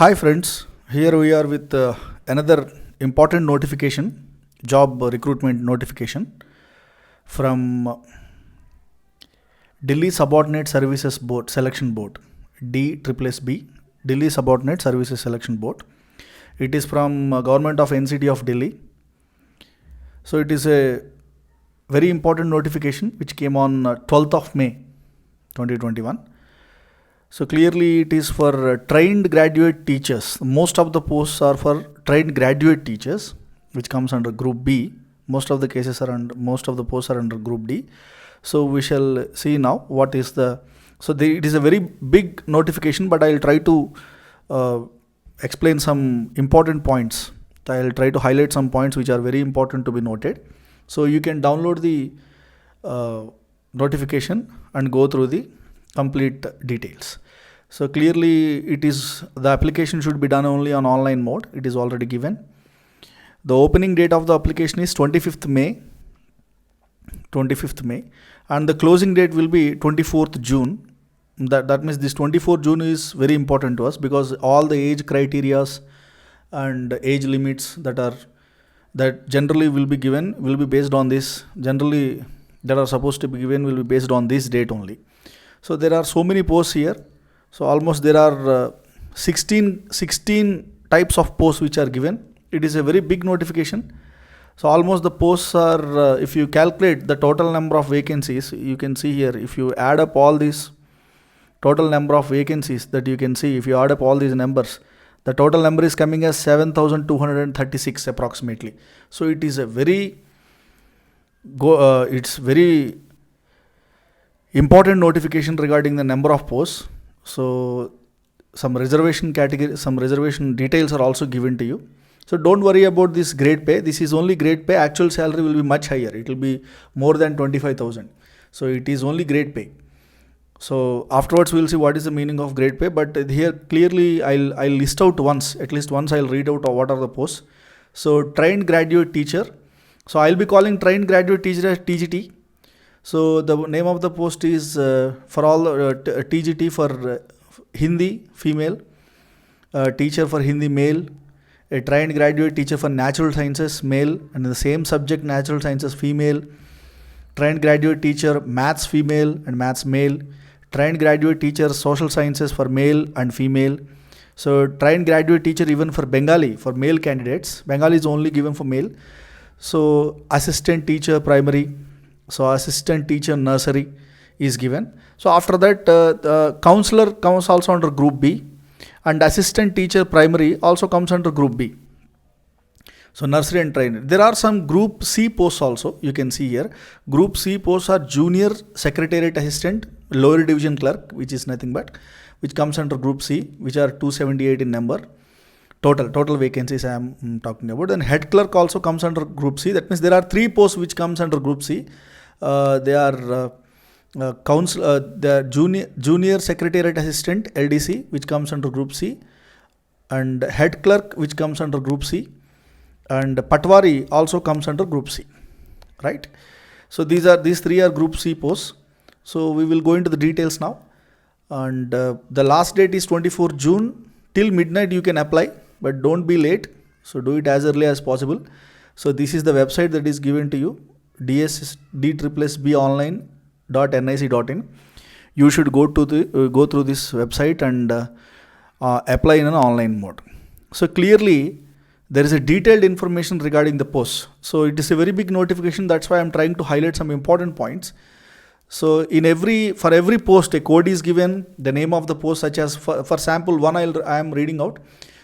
Hi friends, here we are with another important notification, job recruitment notification from Delhi Subordinate Services Board Selection Board, DSSB, Delhi Subordinate Services Selection Board. It is from Government of NCT of Delhi. So it is a very important notification which came on 12th of May 2021. So clearly it is for trained graduate teachers. Most of the posts are for trained graduate teachers, which comes under Group B. Most of the posts are under Group D. So we shall see now what is it is a very big notification, but I'll try to explain some important points. I'll try to highlight some points which are very important to be noted. So you can download the notification and go through the complete details. So clearly the application should be done only on online mode. It is already given. The opening date of the application is 25th May and the closing date will be 24th June. That means this 24th June is very important to us because all the age criterias and age limits that generally will be given will be based on this. Generally that are supposed to be given will be based on this date only. So there are so many posts here. So almost there are 16 types of posts which are given. It is a very big notification. So almost the posts are, if you calculate the total number of vacancies, you can see here, if you add up all these total number of vacancies that you can see, if you add up all these numbers, the total number is coming as 7,236 approximately. So it is a it's very important notification regarding the number of posts. So some reservation details are also given to you. So don't worry about this grade pay. This is only grade pay. Actual salary will be much higher. It will be more than 25,000. So it is only grade pay. So afterwards we'll see what is the meaning of grade pay. But here clearly I'll list out at least once I'll read out what are the posts. So trained graduate teacher. So I'll be calling trained graduate teacher as TGT. So the name of the post is for all TGT for Hindi female, teacher for Hindi male, a trained graduate teacher for natural sciences male, and the same subject natural sciences female, trained graduate teacher maths female and maths male, trained graduate teacher social sciences for male and female. So trained graduate teacher even for Bengali for male candidates. Bengali is only given for male. So assistant teacher primary. So assistant teacher nursery is given. So after that the counselor comes also under Group B and assistant teacher primary also comes under Group B. So nursery and trainer. There are some Group C posts also you can see here. Group C posts are junior secretariat assistant, lower division clerk, which is nothing but, which comes under Group C, which are 278 in number. Total vacancies I am talking about. Then head clerk also comes under Group C. That means there are 3 posts which comes under Group C. They are the junior secretariat assistant LDC, which comes under Group C, and head clerk, which comes under Group C, and Patwari also comes under Group C, right? So these 3 are Group C posts. So we will go into the details now, and the last date is 24 June. Till midnight you can apply, but don't be late. So do it as early as possible. So this is the website that is given to you, DSSBonline.nic.in. You should go through this website and apply in an online mode. So clearly there is a detailed information regarding the posts. So it is a very big notification. That's why I'm trying to highlight some important points. So for every post, a code is given, the name of the post, such as for sample one I am reading out.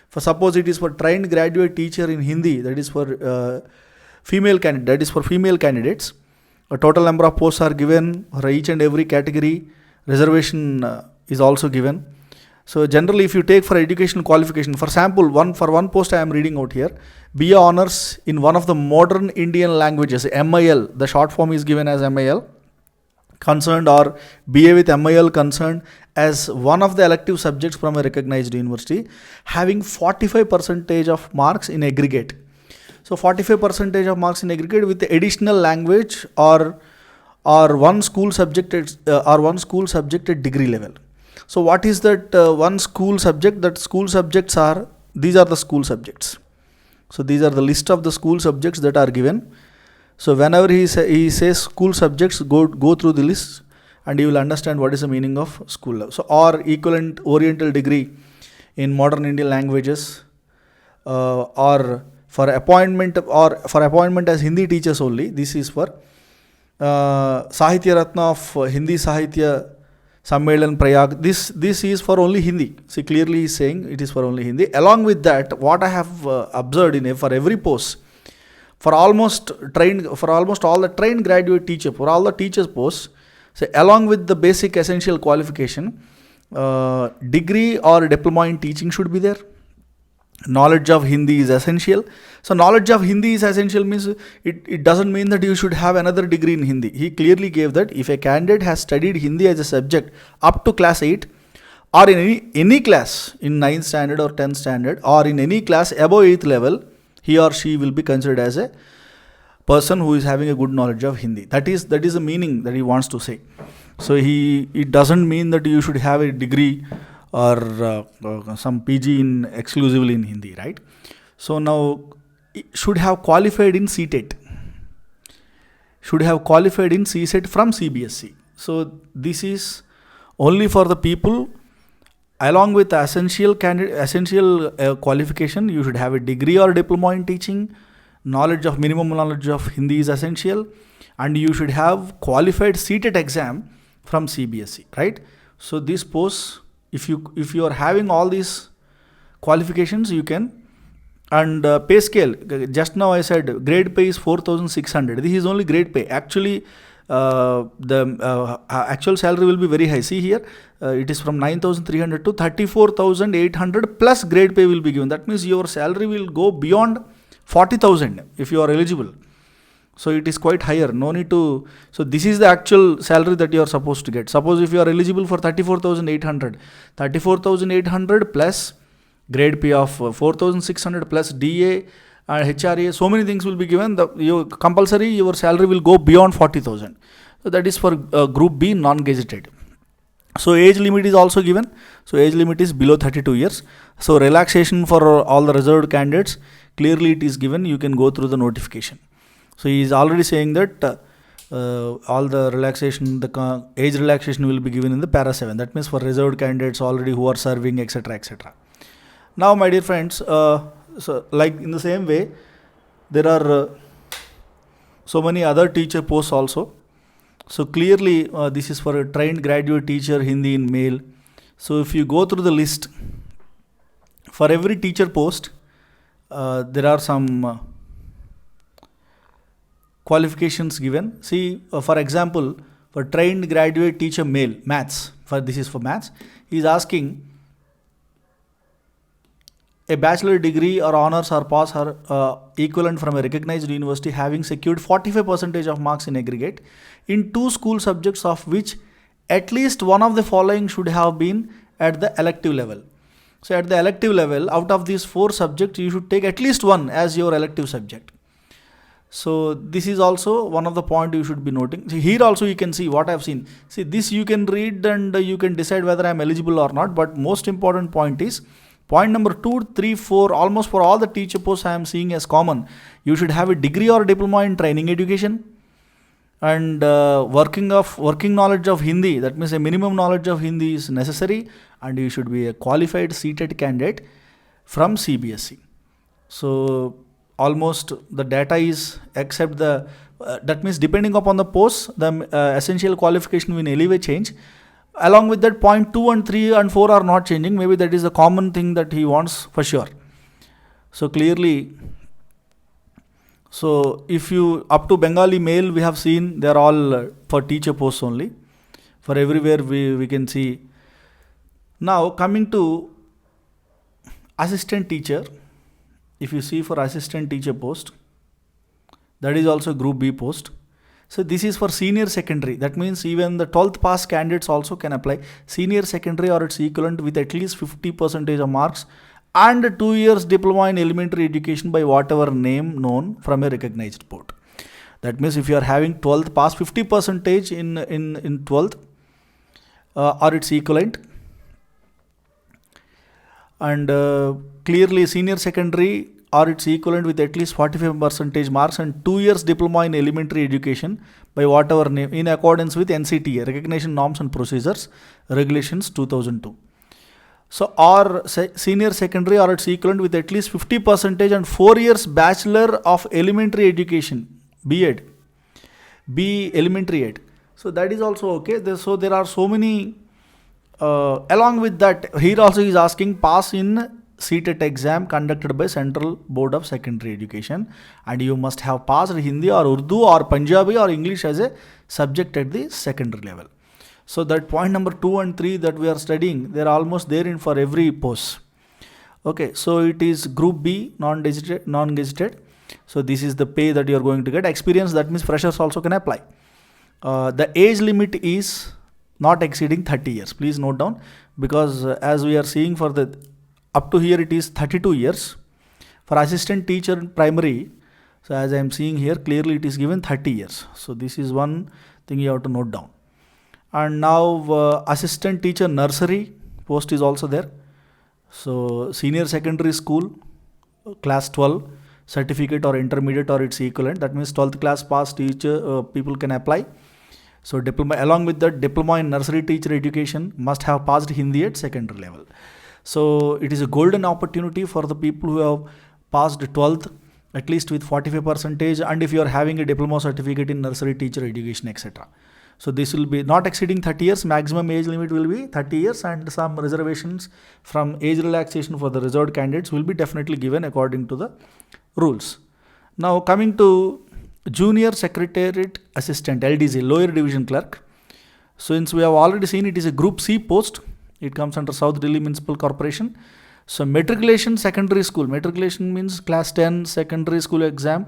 For suppose it is for trained graduate teacher in Hindi, that is for female candidate, that is for female candidates. A total number of posts are given for each and every category. Reservation is also given. So generally, if you take for educational qualification, for sample for one post I am reading out here, BA honors in one of the modern Indian languages, MIL, the short form is given as MIL, concerned, or BA with MIL concerned as one of the elective subjects from a recognized university, having 45% of marks in aggregate. So 45% of marks in aggregate with the additional language or one school subject at degree level. So what is that one school subject? That school subjects are, these are the school subjects. So these are the list of the school subjects that are given. So whenever he says school subjects, go through the list and you will understand what is the meaning of school. So or equivalent oriental degree in modern Indian languages, or for appointment as Hindi teachers only. This is for Sahitya Ratna of Hindi Sahitya Sammelan Prayag. This is for only Hindi. See, clearly he is saying it is for only Hindi. Along with that, what I have observed for every post, for almost all the trained graduate teacher, for all the teachers posts, so along with the basic essential qualification, degree or diploma in teaching should be there. Knowledge of Hindi is essential. So knowledge of Hindi is essential means it doesn't mean that you should have another degree in Hindi. He clearly gave that if a candidate has studied Hindi as a subject up to class 8 or in any class in 9th standard or 10th standard or in any class above 8th level, he or she will be considered as a person who is having a good knowledge of Hindi. That is the meaning that he wants to say. So it doesn't mean that you should have a degree or some PG in exclusively in Hindi, right? So now should have qualified in CTET. Should have qualified in CSET from CBSE. So this is only for the people. Along with the essential qualification, you should have a degree or diploma in teaching. Minimum knowledge of Hindi is essential, and you should have qualified CTET exam from CBSE, right? So this posts, if you are having all these qualifications, you can. And pay scale, just now I said grade pay is 4,600. This is only grade pay. Actually, the actual salary will be very high. See here, it is from 9,300 to 34,800 plus grade pay will be given. That means your salary will go beyond 40,000 if you are eligible. So it is quite higher. No need to. So this is the actual salary that you are supposed to get. Suppose if you are eligible for 34,800 plus grade pay of 4,600 plus DA and HRA, so many things will be given. Compulsory your salary will go beyond 40,000. So that is for group B non-gazetted. So age limit is also given. So age limit is below 32 years. So relaxation for all the reserved candidates, clearly it is given. You can go through the notification. So he is already saying that all the relaxation, the age relaxation will be given in the para 7. That means for reserved candidates already who are serving, etc., etc. Now, my dear friends, so like in the same way, there are so many other teacher posts also. So clearly, this is for a trained graduate teacher, Hindi in male. So if you go through the list, for every teacher post, there are some qualifications given. See, for example, for trained graduate teacher male, maths, this is for maths, he is asking a bachelor degree or honors or pass or equivalent from a recognized university having secured 45% of marks in aggregate in 2 school subjects of which at least one of the following should have been at the elective level. So at the elective level, out of these 4 subjects, you should take at least one as your elective subject. So this is also one of the point you should be noting. See, here also you can see what I have seen. See, this you can read and you can decide whether I am eligible or not. But most important point is point number 2, 3, 4, almost for all the teacher posts I am seeing as common. You should have a degree or diploma in training education and working knowledge of Hindi. That means a minimum knowledge of Hindi is necessary, and you should be a qualified CTET candidate from CBSE. So almost the data is, except the that means depending upon the post, the essential qualification will anyway change. Along with that, point 2 and 3 and 4 are not changing. Maybe that is a common thing that he wants for sure. So clearly, so if you up to Bengali male, we have seen they are all for teacher posts only. For everywhere we can see. Now coming to assistant teacher, if you see for assistant teacher post, that is also group B post. So this is for senior secondary. That means even the 12th pass candidates also can apply senior secondary or its equivalent with at least 50% of marks and 2 years diploma in elementary education by whatever name known from a recognized board. That means if you are having 12th pass 50% in 12th or its equivalent, And clearly senior secondary or its equivalent with at least 45% marks and 2 years diploma in elementary education by whatever name in accordance with NCTA, Recognition Norms and Procedures, Regulations 2002. So or senior secondary or its equivalent with at least 50% and 4 years Bachelor of Elementary Education, B.Ed, B Elementary Ed. So that is also okay. So there are so many. Along with that, here also he is asking pass in CTET exam conducted by Central Board of Secondary Education, and you must have passed Hindi or Urdu or Punjabi or English as a subject at the secondary level. So that point number 2 and 3 that we are studying, they are almost there in for every post. Okay, so it is Group B, non-gazetted. So this is the pay that you are going to get. Experience, that means freshers also can apply. The age limit is not exceeding 30 years. Please note down, because as we are seeing for the up to here it is 32 years. For assistant teacher in primary, so as I am seeing here clearly it is given 30 years. So this is one thing you have to note down. And now assistant teacher nursery post is also there. So senior secondary school class 12 certificate or intermediate or its equivalent, that means 12th class pass teacher people can apply. So diploma, along with that, diploma in nursery teacher education must have passed Hindi at secondary level. So it is a golden opportunity for the people who have passed 12th at least with 45%, and if you are having a diploma certificate in nursery teacher education, etc. So this will be not exceeding 30 years, maximum age limit will be 30 years, and some reservations from age relaxation for the reserved candidates will be definitely given according to the rules. Now coming to Junior Secretariat Assistant, LDC, Lower Division Clerk. So since we have already seen it is a Group C post, it comes under South Delhi Municipal Corporation. So matriculation secondary school, matriculation means class 10 secondary school exam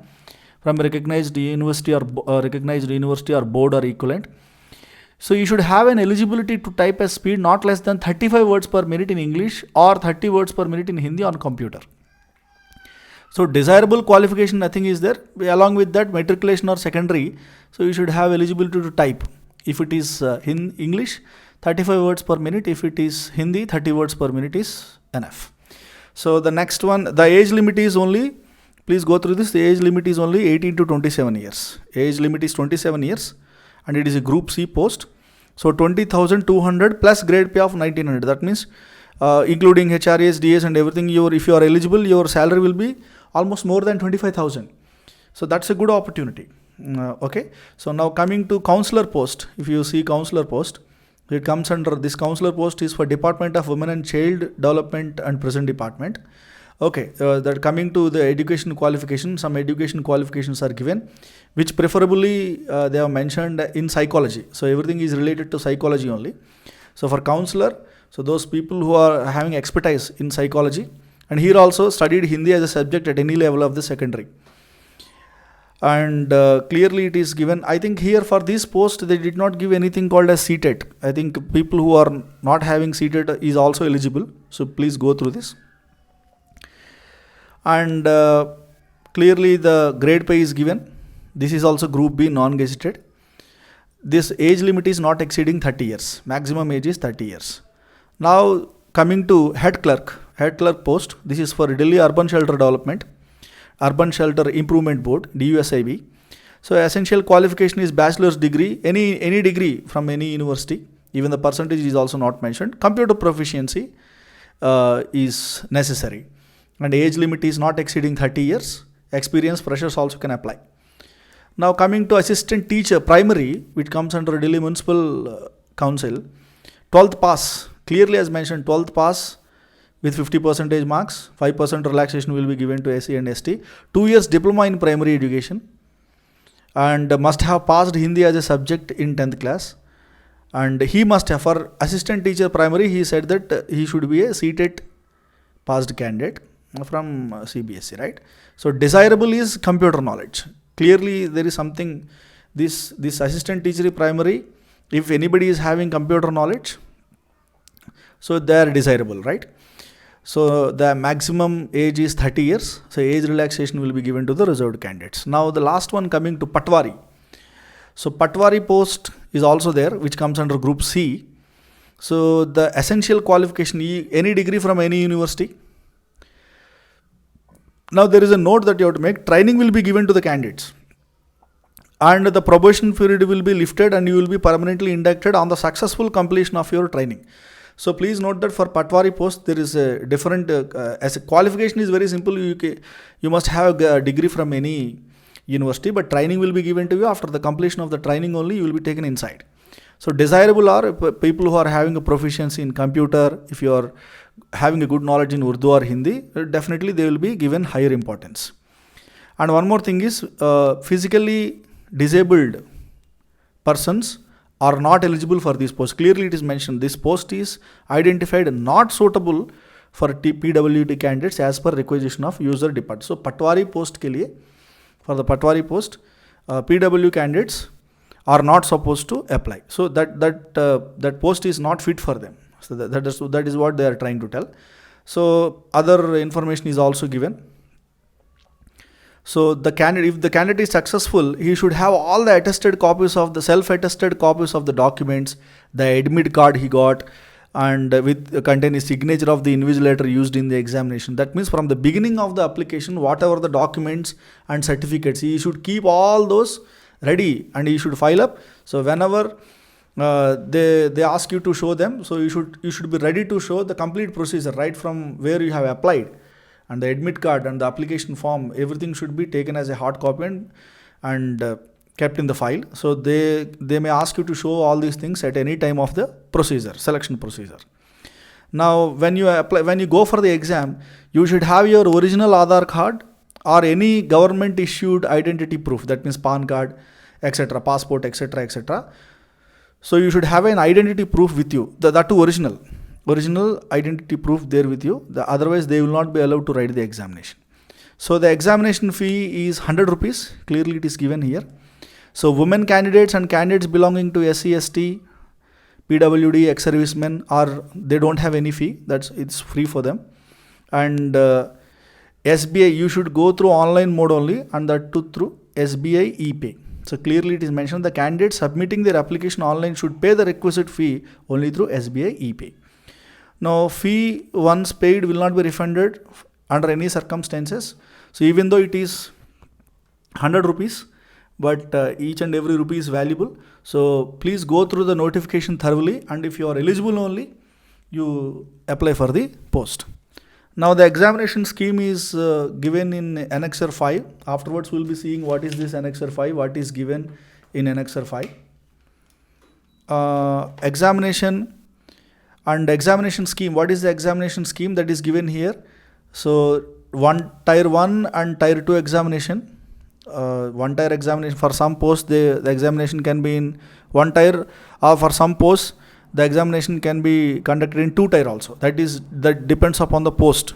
from a recognized university or board or equivalent. So you should have an eligibility to type a speed not less than 35 words per minute in English or 30 words per minute in Hindi on computer. So desirable qualification, nothing is there. Along with that, matriculation or secondary, so you should have eligibility to type. If it is in English, 35 words per minute. If it is Hindi, 30 words per minute is enough. So the next one, the age limit is only, please go through this, the age limit is only 18 to 27 years. Age limit is 27 years and it is a Group C post. So 20,200 plus grade pay of 1,900. That means including HRAs, DAs and everything, if you are eligible, your salary will be almost more than 25,000. So that's a good opportunity. Okay. So now coming to counselor post, if you see counselor post, it comes under this counselor post is for Department of Women and Child Development and Prison Department. Okay, that coming to the education qualification, some education qualifications are given, which preferably they have mentioned in psychology. So everything is related to psychology only. So for counselor, so those people who are having expertise in psychology, and here also studied Hindi as a subject at any level of the secondary. And clearly it is given, I think here for this post they did not give anything called as CTET. I think people who are not having CTET is also eligible. So please go through this. And clearly the grade pay is given. This is also Group B, non-gazetted. This age limit is not exceeding 30 years. Maximum age is 30 years. Now coming to head clerk post. This is for Delhi Urban Shelter Development, Urban Shelter Improvement Board, DUSIB. So essential qualification is bachelor's degree, any degree from any university. Even the percentage is also not mentioned. Computer proficiency is necessary. And age limit is not exceeding 30 years. Experienced freshers also can apply. Now coming to assistant teacher primary, which comes under Delhi Municipal Council, 12th pass, clearly as mentioned, 12th pass with 50% marks, 5% relaxation will be given to SC and ST. 2 years diploma in primary education and must have passed Hindi as a subject in 10th class. And he must have, for assistant teacher primary, he said that he should be a CTET passed candidate from CBSE, right? So desirable is computer knowledge. Clearly there is something, this assistant teacher primary, if anybody is having computer knowledge, so they are desirable, right? So the maximum age is 30 years. So age relaxation will be given to the reserved candidates. Now the last one coming to Patwari. So Patwari post is also there, which comes under Group C. So the essential qualification, any degree from any university. Now there is a note that you have to make. Training will be given to the candidates, and the probation period will be lifted, and you will be permanently inducted on the successful completion of your training. So please note that for Patwari post there is a different, as a qualification is very simple. You must have a degree from any university, but training will be given to you. After the completion of the training only you will be taken inside. So desirable are people who are having a proficiency in computer. If you are having a good knowledge in Urdu or Hindi, definitely they will be given higher importance. And one more thing is, physically disabled persons are not eligible for this post. Clearly it is mentioned, this post is identified not suitable for PWD candidates as per requisition of user department. So Patwari post ke liye, for the Patwari post, PW candidates are not supposed to apply. So that post is not fit for them. So that is what they are trying to tell. So other information is also given. So if the candidate is successful, he should have all the attested copies of the self-attested copies of the documents, the admit card he got, and with contain a signature of the invigilator used in the examination. That means from the beginning of the application, whatever the documents and certificates, he should keep all those ready and he should file up. So whenever they ask you to show them, so you should be ready to show the complete procedure right from where you have applied, and the admit card and the application form, everything should be taken as a hard copy and kept in the file. So they may ask you to show all these things at any time of the procedure, selection procedure. Now when you go for the exam, you should have your original Aadhaar card or any government issued identity proof, that means PAN card, etc., passport, etc., etc. So you should have an identity proof with you, that too original identity proof there with you. Otherwise they will not be allowed to write the examination. So the examination fee is 100 rupees. Clearly it is given here. So women candidates and candidates belonging to SC, ST, PWD, ex-servicemen, or they don't have any fee. It's free for them. And SBI, you should go through online mode only, and that too through SBI ePay. So clearly it is mentioned the candidates submitting their application online should pay the requisite fee only through SBI ePay. Now fee once paid will not be refunded under any circumstances. So even though it is 100 rupees, but each and every rupee is valuable. So please go through the notification thoroughly, and if you are eligible only, you apply for the post. Now the examination scheme is given in Annexure 5. Afterwards we will be seeing what is this Annexure 5, what is given in Annexure 5. Examination and examination scheme. What is the examination scheme that is given here? So Tier 1 and Tier 2 examination. One tier examination for some posts, the examination can be in one tier, or for some posts the examination can be conducted in 2 tier also. That depends upon the post.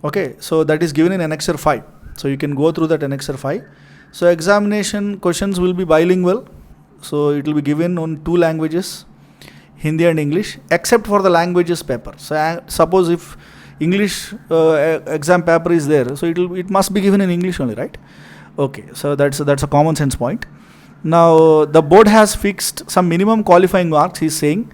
Okay, so that is given in Annexure 5. So you can go through that Annexure 5. So examination questions will be bilingual. So it will be given on 2 languages, Hindi and English, except for the languages paper. So suppose if English exam paper is there, so it must be given in English only, right? Okay, so that's a common sense point. Now the board has fixed some minimum qualifying marks, he is saying.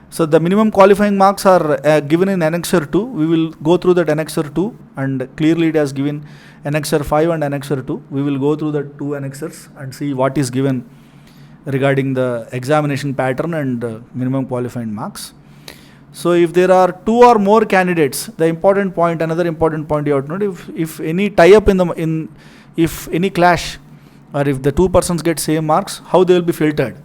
So the minimum qualifying marks are given in Annexure 2. We will go through that Annexure 2, and clearly it has given Annexure 5 and Annexure 2. We will go through the 2 annexures and see what is given regarding the examination pattern and minimum qualifying marks. So if there are 2 or more candidates, another important point you have to note, if any tie-up if any clash, or if the 2 persons get same marks, how they will be filtered.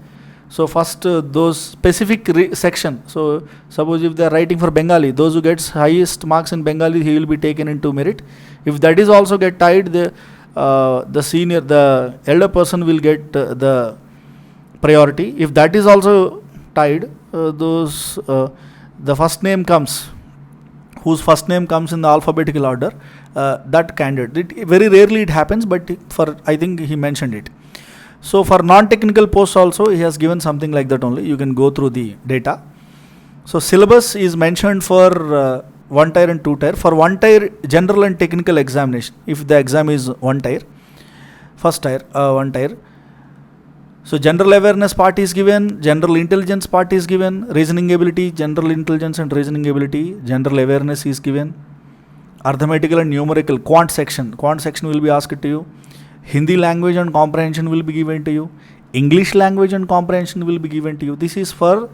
So first those specific section. So suppose if they are writing for Bengali, those who gets highest marks in Bengali, he will be taken into merit. If that is also get tied, the elder person will get the priority. If that is also tied, the first name comes, whose first name comes in the alphabetical order, that candidate. Very rarely it happens, but I think he mentioned it. So for non-technical posts also he has given something like that only. You can go through the data. So syllabus is mentioned for 1 tier and 2 tier. For 1 tier general and technical examination, if the exam is 1 tier, first tier, 1 tier. So general awareness part is given, general intelligence part is given, reasoning ability, general intelligence and reasoning ability, general awareness is given, arithmetical and numerical, quant section will be asked to you, Hindi language and comprehension will be given to you, English language and comprehension will be given to you. This is for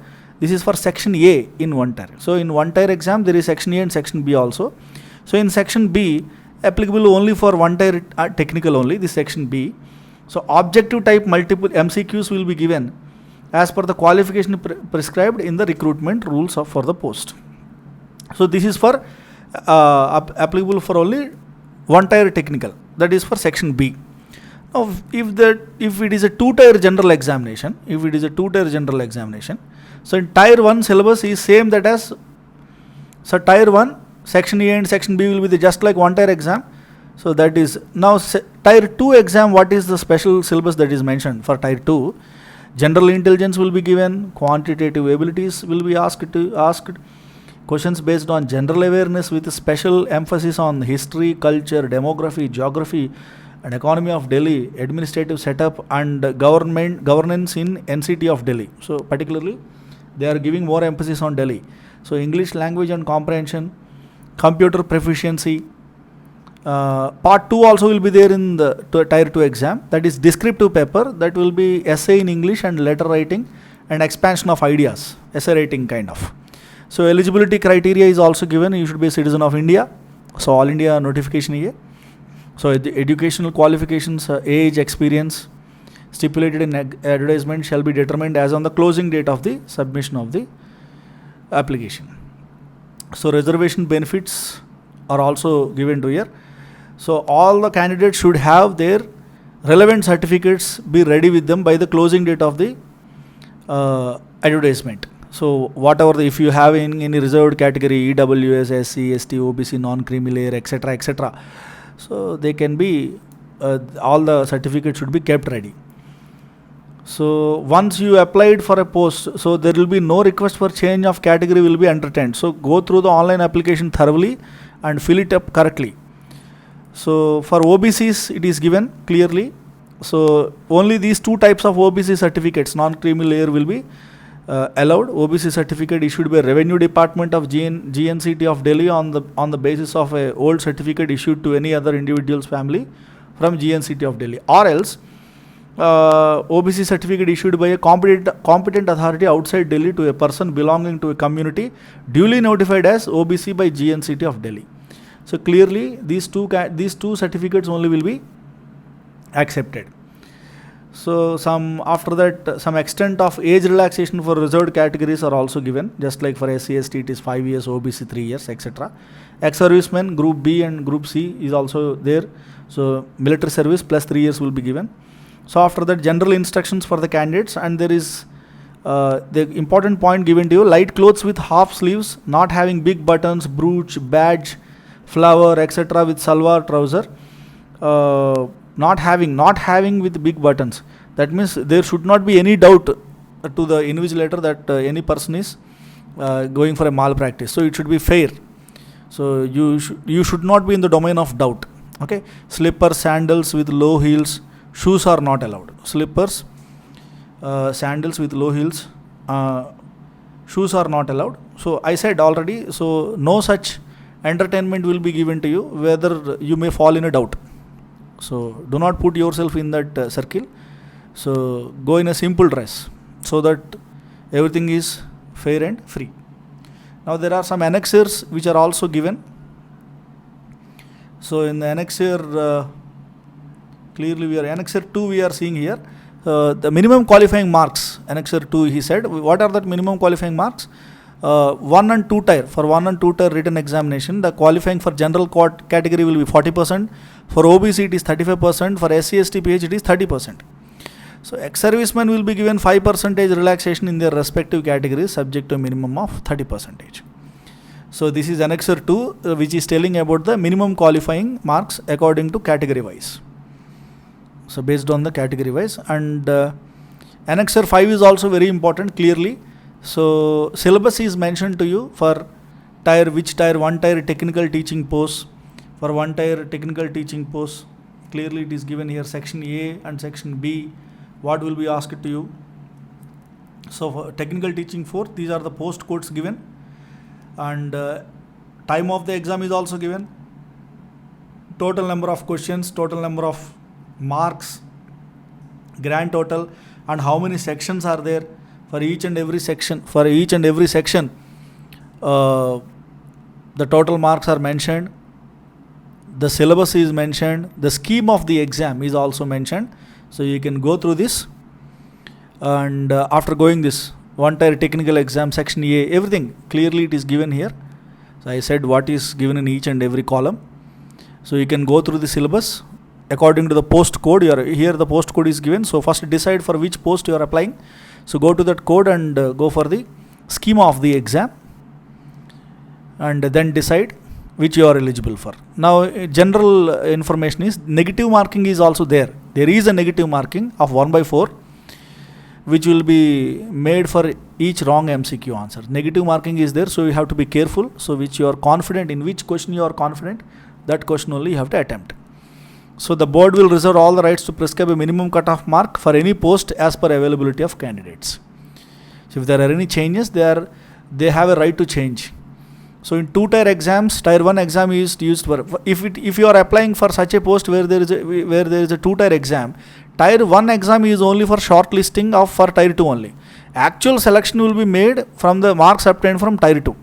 section A in one tier. So in one tier exam there is section A and section B also. So in section B, applicable only for one tier technical only, this section B. So objective type multiple MCQs will be given as per the qualification prescribed in the recruitment rules for the post. So this is for applicable for only one tier technical, that is for section B. Now if it is a two tier general examination, so in tier 1 syllabus is same that as, so tier 1 section A and section B will be just like one tier exam. So that is now tier 2 exam. What is the special syllabus that is mentioned for tier 2? General intelligence will be given, quantitative abilities will be asked, questions based on general awareness with special emphasis on history, culture, demography, geography and economy of Delhi, administrative setup and governance in NCT of Delhi. So particularly they are giving more emphasis on Delhi. So English language and comprehension, computer proficiency. Part 2 also will be there in the tier 2 exam, that is descriptive paper, that will be essay in English and letter writing and expansion of ideas, essay writing kind of. So eligibility criteria is also given, you should be a citizen of India, so all India notification here. So the educational qualifications, age, experience stipulated in advertisement shall be determined as on the closing date of the submission of the application. So reservation benefits are also given to here. So all the candidates should have their relevant certificates be ready with them by the closing date of the advertisement. So whatever if you have in any reserved category, EWS, SC, ST, OBC, non-creamy layer, etc., so they can be all the certificates should be kept ready. So once you applied for a post, so there will be no request for change of category will be entertained. So go through the online application thoroughly and fill it up correctly. So for OBCs it is given clearly. So only these two types of OBC certificates, non-creamy layer, will be allowed. OBC certificate issued by Revenue Department of GNCT of Delhi on the basis of a old certificate issued to any other individual's family from GNCT of Delhi, or else OBC certificate issued by a competent authority outside Delhi to a person belonging to a community duly notified as OBC by GNCT of Delhi. So clearly these two certificates only will be accepted. So after that some extent of age relaxation for reserved categories are also given, just like for SC, ST it is 5 years, OBC 3 years, etc. Ex-servicemen group B and group C is also there. So military service plus 3 years will be given. So after that, general instructions for the candidates, and there is the important point given to you: light clothes with half sleeves, not having big buttons, brooch, badge, flower, etc. with salwar trouser, not having with big buttons. That means there should not be any doubt to the invigilator that any person is going for a malpractice. So it should be fair. So you should not be in the domain of doubt. Okay, slippers, sandals with low heels. Shoes are not allowed. Slippers, sandals with low heels, shoes are not allowed. So I said already, so no such entertainment will be given to you, whether you may fall in a doubt. So do not put yourself in that circle. So go in a simple dress so that everything is fair and free. Now there are some annexures which are also given. So in the annexure, clearly we are annexure 2 we are seeing here. The minimum qualifying marks, annexure 2 he said. What are that minimum qualifying marks? 1 and 2 tier. For 1 and 2 tier written examination, the qualifying for general category will be 40%. For OBC it is 35%. For SC, ST, PH it is 30%. So ex-servicemen will be given 5% relaxation in their respective categories, subject to a minimum of 30%. So this is annexure 2 which is telling about the minimum qualifying marks according to category wise. So based on the category wise, and annexure 5 is also very important clearly. So syllabus is mentioned to you for which tier, 1 tier technical teaching post. For 1 tier technical teaching post, clearly it is given here section A and section B. what will be asked to you. So for technical teaching 4, these are the post codes given, and time of the exam is also given, total number of questions, total number of marks, grand total, and how many sections are there for each and every section. For each and every section, the total marks are mentioned, the syllabus is mentioned, the scheme of the exam is also mentioned. So you can go through this, and after going this one tier technical exam section A, everything clearly it is given here. So I said what is given in each and every column. So you can go through the syllabus according to the post code. Here the post code is given. So first decide for which post you are applying. So go to that code and go for the schema of the exam, and then decide which you are eligible for. Now general information is negative marking is also there. There is a negative marking of 1/4 which will be made for each wrong MCQ answer. Negative marking is there, so you have to be careful. So which you are confident, in which question you are confident, that question only you have to attempt. So the board will reserve all the rights to prescribe a minimum cutoff mark for any post as per availability of candidates. So if there are any changes, they have a right to change. So in 2-tier exams, tier 1 exam is used for, if you are applying for such a post where there is a 2-tier exam, tier 1 exam is only for shortlisting of for tier 2 only. Actual selection will be made from the marks obtained from tier 2.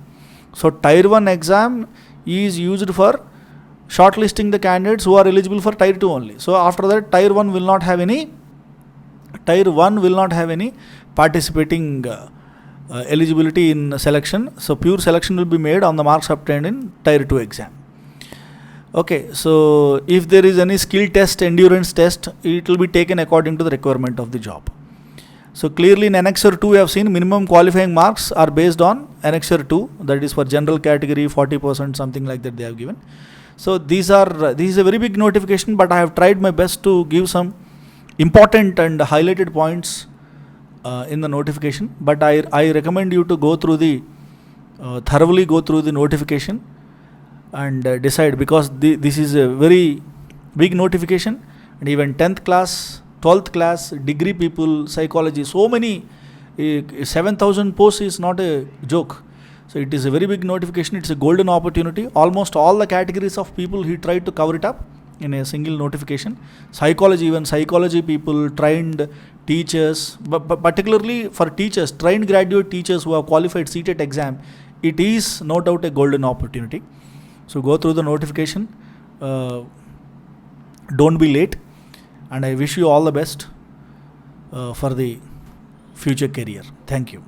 So tier 1 exam is used for shortlisting the candidates who are eligible for tier 2 only. So after that, tier 1 will not have any participating eligibility in selection. So pure selection will be made on the marks obtained in tier 2 exam. Okay, so if there is any skill test, endurance test, it will be taken according to the requirement of the job. So clearly in Annexure 2 we have seen minimum qualifying marks are based on Annexure 2, that is for general category 40%, something like that they have given. So this is a very big notification, but I have tried my best to give some important and highlighted points in the notification. But I recommend you to go through thoroughly go through the notification and decide, because this is a very big notification, and even 10th class, 12th class, degree people, psychology, so many, 7,000 posts is not a joke. So it is a very big notification. It's a golden opportunity. Almost all the categories of people he tried to cover it up in a single notification. Psychology, even psychology people, trained teachers, but particularly for teachers, trained graduate teachers who have qualified CTET exam, it is no doubt a golden opportunity. So go through the notification. Don't be late, and I wish you all the best for the future career. Thank you.